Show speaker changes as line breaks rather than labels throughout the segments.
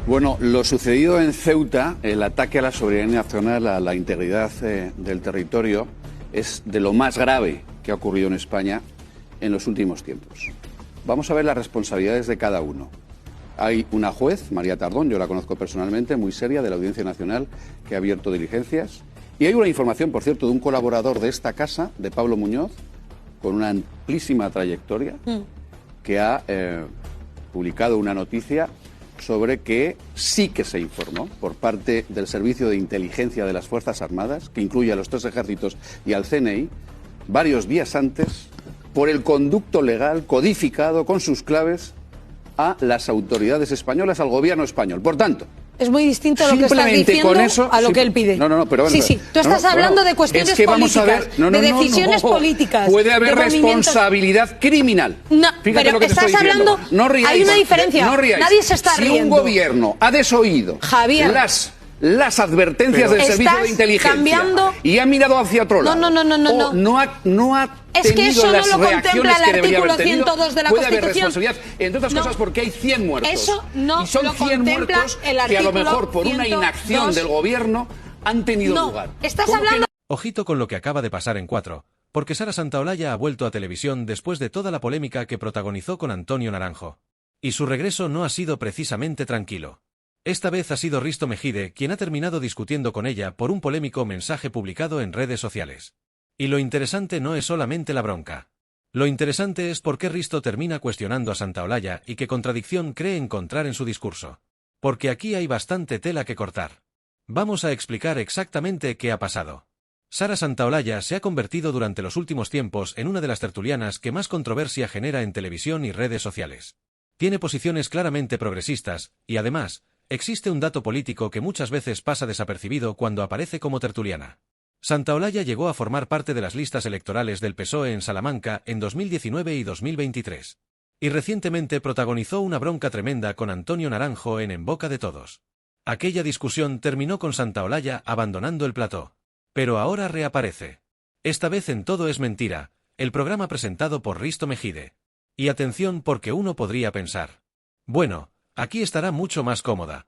Bueno, lo sucedido en Ceuta, el ataque a la soberanía nacional, a la integridad del territorio, es de lo más grave que ha ocurrido en España en los últimos tiempos. Vamos a ver las responsabilidades de cada uno. Hay una juez, María Tardón, yo la conozco personalmente, muy seria, de la Audiencia Nacional, que ha abierto diligencias. Y hay una información, por cierto, de un colaborador de esta casa, de Pablo Muñoz, con una amplísima trayectoria, que ha publicado una noticia sobre que sí que se informó por parte del Servicio de Inteligencia de las Fuerzas Armadas, que incluye a los 3 ejércitos y al CNI, varios días antes, por el conducto legal codificado con sus claves a las autoridades españolas, al gobierno español. Por tanto,
es muy distinto lo que estás diciendo
con eso,
a lo que él pide.
Pero bueno,
sí. Tú estás hablando de cuestiones políticas, de decisiones políticas.
Puede haber responsabilidad criminal.
No,
fíjate
pero
lo que
estás
te estoy
hablando.
No ríais,
hay una diferencia.
No ríais.
Nadie se está riendo.
Si un gobierno ha desoído las advertencias del Servicio de Inteligencia y ha mirado hacia otro lado, no ha
es que eso no lo contempla el artículo 102 de la
puede haber
Constitución.
Responsabilidad, entre otras cosas porque hay 100 muertos.
Eso no
y son
lo
100 muertos
el
que a lo mejor por
102.
una inacción del gobierno han tenido lugar.
Estás hablando...
Ojito con lo que acaba de pasar en 4, porque Sara Santaolalla ha vuelto a televisión después de toda la polémica que protagonizó con Antonio Naranjo. Y su regreso no ha sido precisamente tranquilo. Esta vez ha sido Risto Mejide quien ha terminado discutiendo con ella por un polémico mensaje publicado en redes sociales. Y lo interesante no es solamente la bronca. Lo interesante es por qué Risto termina cuestionando a Santaolalla y qué contradicción cree encontrar en su discurso. Porque aquí hay bastante tela que cortar. Vamos a explicar exactamente qué ha pasado. Sara Santaolalla se ha convertido durante los últimos tiempos en una de las tertulianas que más controversia genera en televisión y redes sociales. Tiene posiciones claramente progresistas, y además, existe un dato político que muchas veces pasa desapercibido cuando aparece como tertuliana. Santaolalla llegó a formar parte de las listas electorales del PSOE en Salamanca en 2019 y 2023. Y recientemente protagonizó una bronca tremenda con Antonio Naranjo en boca de todos. Aquella discusión terminó con Santaolalla abandonando el plató. Pero ahora reaparece. Esta vez en Todo es Mentira, el programa presentado por Risto Mejide. Y atención porque uno podría pensar: bueno, aquí estará mucho más cómoda.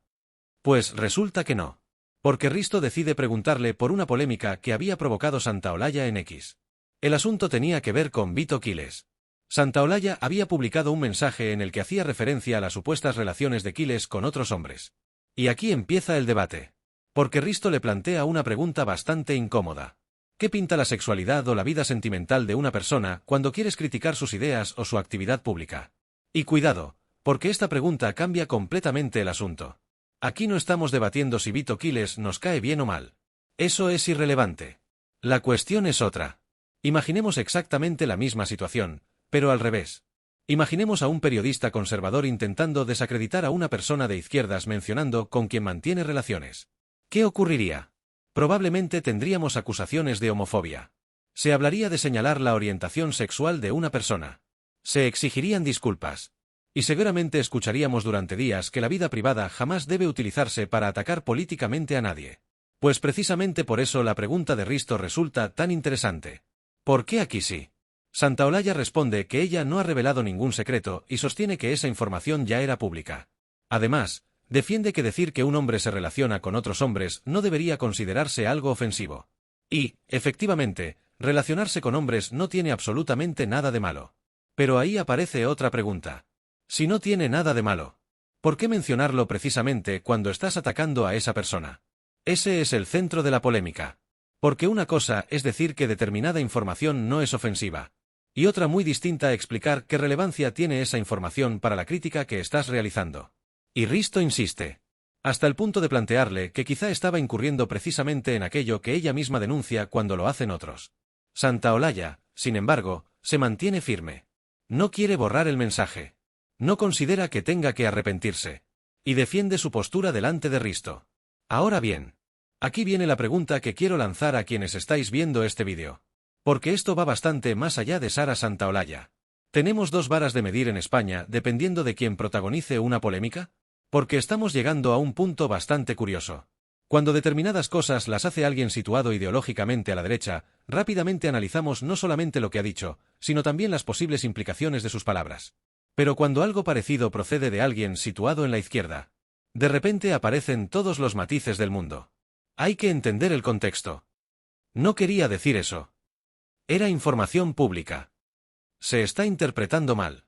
Pues resulta que no. Porque Risto decide preguntarle por una polémica que había provocado Santaolalla en X. El asunto tenía que ver con Vito Quiles. Santaolalla había publicado un mensaje en el que hacía referencia a las supuestas relaciones de Quiles con otros hombres. Y aquí empieza el debate. Porque Risto le plantea una pregunta bastante incómoda. ¿Qué pinta la sexualidad o la vida sentimental de una persona cuando quieres criticar sus ideas o su actividad pública? Y cuidado, porque esta pregunta cambia completamente el asunto. Aquí no estamos debatiendo si Vito Quiles nos cae bien o mal. Eso es irrelevante. La cuestión es otra. Imaginemos exactamente la misma situación, pero al revés. Imaginemos a un periodista conservador intentando desacreditar a una persona de izquierdas mencionando con quien mantiene relaciones. ¿Qué ocurriría? Probablemente tendríamos acusaciones de homofobia. Se hablaría de señalar la orientación sexual de una persona. Se exigirían disculpas. Y seguramente escucharíamos durante días que la vida privada jamás debe utilizarse para atacar políticamente a nadie. Pues precisamente por eso la pregunta de Risto resulta tan interesante. ¿Por qué aquí sí? Santaolalla responde que ella no ha revelado ningún secreto y sostiene que esa información ya era pública. Además, defiende que decir que un hombre se relaciona con otros hombres no debería considerarse algo ofensivo. Y, efectivamente, relacionarse con hombres no tiene absolutamente nada de malo. Pero ahí aparece otra pregunta. Si no tiene nada de malo, ¿por qué mencionarlo precisamente cuando estás atacando a esa persona? Ese es el centro de la polémica. Porque una cosa es decir que determinada información no es ofensiva, y otra muy distinta explicar qué relevancia tiene esa información para la crítica que estás realizando. Y Risto insiste, hasta el punto de plantearle que quizá estaba incurriendo precisamente en aquello que ella misma denuncia cuando lo hacen otros. Santaolalla, sin embargo, se mantiene firme. No quiere borrar el mensaje. No considera que tenga que arrepentirse. Y defiende su postura delante de Risto. Ahora bien, aquí viene la pregunta que quiero lanzar a quienes estáis viendo este vídeo. Porque esto va bastante más allá de Sara Santaolalla. ¿Tenemos dos varas de medir en España dependiendo de quién protagonice una polémica? Porque estamos llegando a un punto bastante curioso. Cuando determinadas cosas las hace alguien situado ideológicamente a la derecha, rápidamente analizamos no solamente lo que ha dicho, sino también las posibles implicaciones de sus palabras. Pero cuando algo parecido procede de alguien situado en la izquierda, De repente aparecen todos los matices del mundo. Hay que entender el contexto. No quería decir eso. Era información pública. Se está interpretando mal.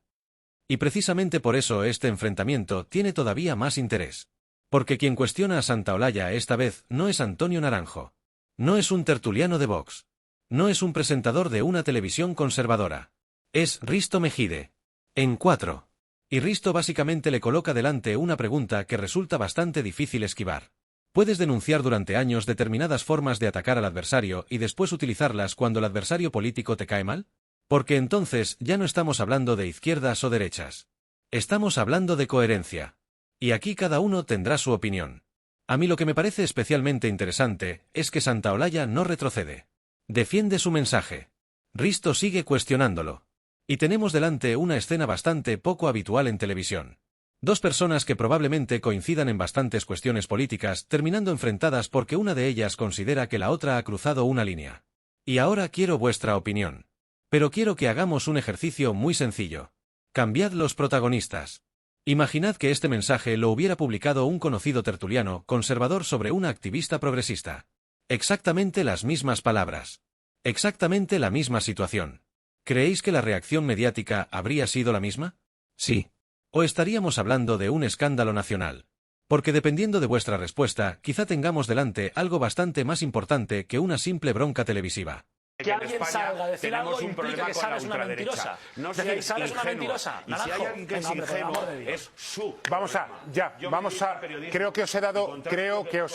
Y precisamente por eso este enfrentamiento tiene todavía más interés. Porque quien cuestiona a Santaolalla esta vez no es Antonio Naranjo. No es un tertuliano de Vox. No es un presentador de una televisión conservadora. Es Risto Mejide. En 4. Y Risto básicamente le coloca delante una pregunta que resulta bastante difícil esquivar. ¿Puedes denunciar durante años determinadas formas de atacar al adversario y después utilizarlas cuando el adversario político te cae mal? Porque entonces ya no estamos hablando de izquierdas o derechas. Estamos hablando de coherencia. Y aquí cada uno tendrá su opinión. A mí lo que me parece especialmente interesante es que Santaolalla no retrocede. Defiende su mensaje. Risto sigue cuestionándolo. Y tenemos delante una escena bastante poco habitual en televisión. Dos personas que probablemente coincidan en bastantes cuestiones políticas, terminando enfrentadas porque una de ellas considera que la otra ha cruzado una línea. Y ahora quiero vuestra opinión. Pero quiero que hagamos un ejercicio muy sencillo. Cambiad los protagonistas. Imaginad que este mensaje lo hubiera publicado un conocido tertuliano conservador sobre una activista progresista. Exactamente las mismas palabras. Exactamente la misma situación. ¿Creéis que la reacción mediática habría sido la misma? Sí. ¿O estaríamos hablando de un escándalo nacional? Porque dependiendo de vuestra respuesta, quizá tengamos delante algo bastante más importante que una simple bronca televisiva.
Que alguien salga a decir algo implica que Sara es una mentirosa. No es decir, Sara es una mentirosa.
Y si hay alguien que es ingenuo, es su...
Vamos a... Creo que os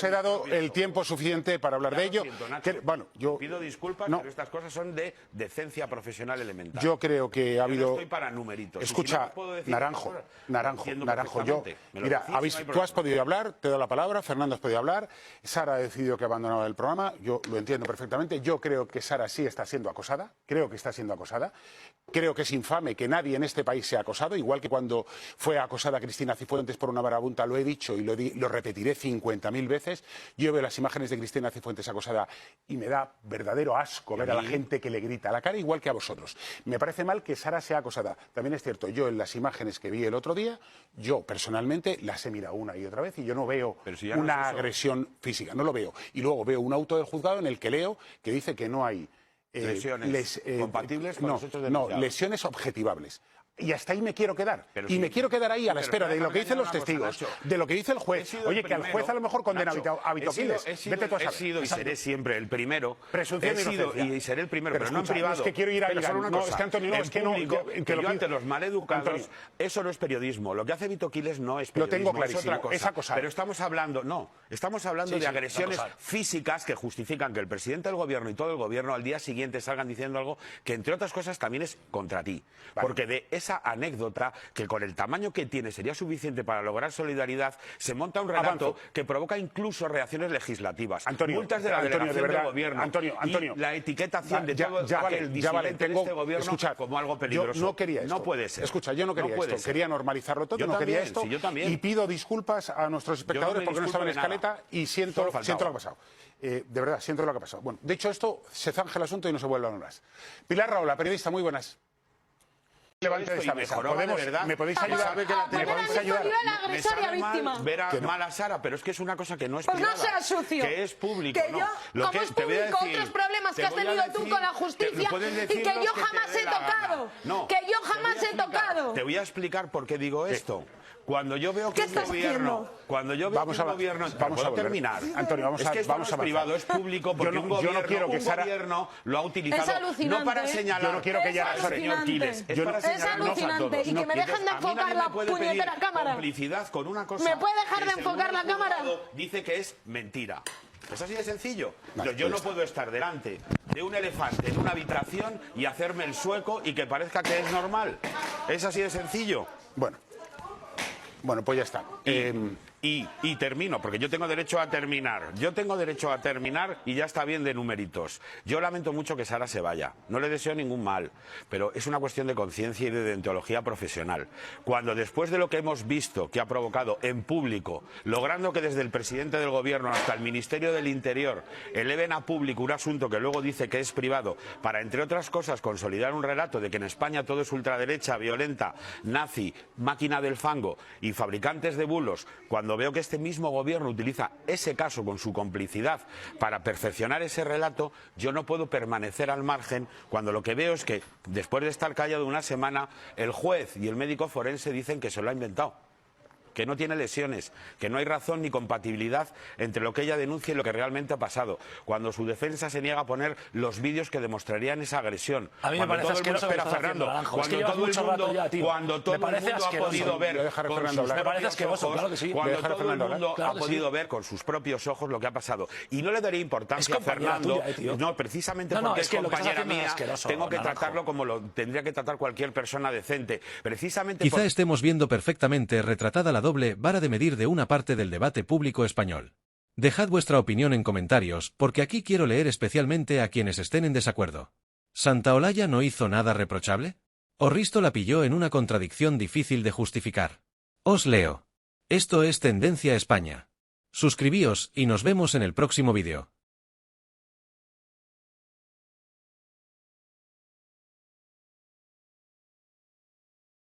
he dado el tiempo suficiente para hablar de ello.
Bueno, yo pido disculpas, pero estas cosas son de decencia profesional elemental.
Yo creo que ha habido...
Yo no estoy para numeritos.
Escucha, Naranjo, mira, tú has podido hablar, te doy la palabra, Fernando has podido hablar, Sara ha decidido que abandonaba el programa, yo lo entiendo perfectamente, yo creo que Sara sí está siendo acosada, creo que es infame que nadie en este país sea acosado, igual que cuando fue acosada Cristina Cifuentes por una marabunta, lo he dicho y lo repetiré 50.000 veces. Yo veo las imágenes de Cristina Cifuentes acosada y me da verdadero asco ver a la gente que le grita a la cara, igual que a vosotros. Me parece mal que Sara sea acosada. También es cierto, yo en las imágenes que vi el otro día, yo personalmente las he mirado una y otra vez y yo no veo una agresión física, no lo veo. Y luego veo un auto del juzgado en el que leo que dice que no hay
lesiones compatibles con los hechos denunciados.
No, lesiones objetivables. Y hasta ahí me quiero quedar. Me quiero quedar ahí a la espera de lo que dicen los testigos, de lo que dice el juez. Oye, que al juez a lo mejor condena a Vitoquiles. Vete tú a saber.
He sido y seré siempre el primero.
Presunción de inocencia.
Y seré el primero, pero no en privado.
Es que quiero ir a
pero solo una cosa.
Es que Antonio, no, es que
público, que yo ante los maleducados, eso no es periodismo. Lo que hace Vitoquiles no es periodismo.
Lo tengo clarísimo.
Es otra cosa.
Es acosar.
Pero estamos hablando de agresiones físicas que justifican que el presidente del gobierno y todo el gobierno al día siguiente salgan diciendo algo que, entre otras cosas, también es contra ti. Porque de esa anécdota, que con el tamaño que tiene sería suficiente para lograr solidaridad, se monta un relato que provoca incluso reacciones legislativas, multas de la delegación del gobierno,
Antonio,
y la etiquetación de todo el disidente de este gobierno como algo peligroso.
Yo no quería esto.
No puede ser.
Escucha, yo no quería esto. Quería normalizarlo todo, no quería esto. Y pido disculpas a nuestros espectadores porque no estaba en escaleta y siento lo que ha pasado. De verdad, siento lo que ha pasado. Bueno, de hecho esto se zanja el asunto y no se vuelve a hablar más. Pilar Rahola, periodista, muy buenas. Levante de esta mesa. ¿Me podéis ayudar?
¿Me podéis ayudar?
Me sabe mal ver a mal a Sara, pero es que es una cosa que no es privada.
Pues no seas sucio.
Que es público.
Que yo, como es público, otros problemas que has tenido tú con la justicia y que yo jamás he tocado. Que yo jamás he tocado.
Te voy a explicar por qué digo esto. Cuando yo veo que un gobierno... Cuando yo veo que un gobierno... Vamos a terminar.
Antonio, vamos a...
Es que esto no es privado, es público, porque un gobierno lo ha utilizado no para señalar...
Yo no quiero que ya...
Señor Quiles, es para señalarnos a todos.
Y que me dejen de enfocar la puñetera cámara.
Complicidad con una cosa...
¿Me puede dejar de enfocar la cámara?
Dice que es mentira. Es así de sencillo. Yo no puedo estar delante de un elefante en una habitación y hacerme el sueco y que parezca que es normal. Es así de sencillo.
Bueno, pues ya está.
Y termino, porque yo tengo derecho a terminar. Yo tengo derecho a terminar y ya está bien de numeritos. Yo lamento mucho que Sara se vaya. No le deseo ningún mal, pero es una cuestión de conciencia y de deontología profesional. Cuando después de lo que hemos visto que ha provocado en público, logrando que desde el presidente del gobierno hasta el Ministerio del Interior eleven a público un asunto que luego dice que es privado, para, entre otras cosas, consolidar un relato de que en España todo es ultraderecha, violenta, nazi, máquina del fango y fabricantes de bulos, cuando cuando veo que este mismo gobierno utiliza ese caso con su complicidad para perfeccionar ese relato, yo no puedo permanecer al margen cuando lo que veo es que, después de estar callado una semana, el juez y el médico forense dicen que se lo ha inventado, que no tiene lesiones, que no hay razón ni compatibilidad entre lo que ella denuncia y lo que realmente ha pasado. Cuando su defensa se niega a poner los vídeos que demostrarían esa agresión.
A mí me parece asqueroso que lo estás haciendo, Naranjo. Cuando todo el mundo ha podido ver ha podido ver con sus propios ojos lo que ha pasado. Y no le daría importancia a Fernando, no, precisamente porque es compañera mía, tengo que tratarlo como lo tendría que tratar cualquier persona decente. Precisamente
Quizá estemos viendo perfectamente retratada la doble vara de medir de una parte del debate público español. Dejad vuestra opinión en comentarios, porque aquí quiero leer especialmente a quienes estén en desacuerdo. ¿Santaolalla no hizo nada reprochable? ¿O Risto la pilló en una contradicción difícil de justificar? Os leo. Esto es Tendencia España. Suscribíos y nos vemos en el próximo vídeo.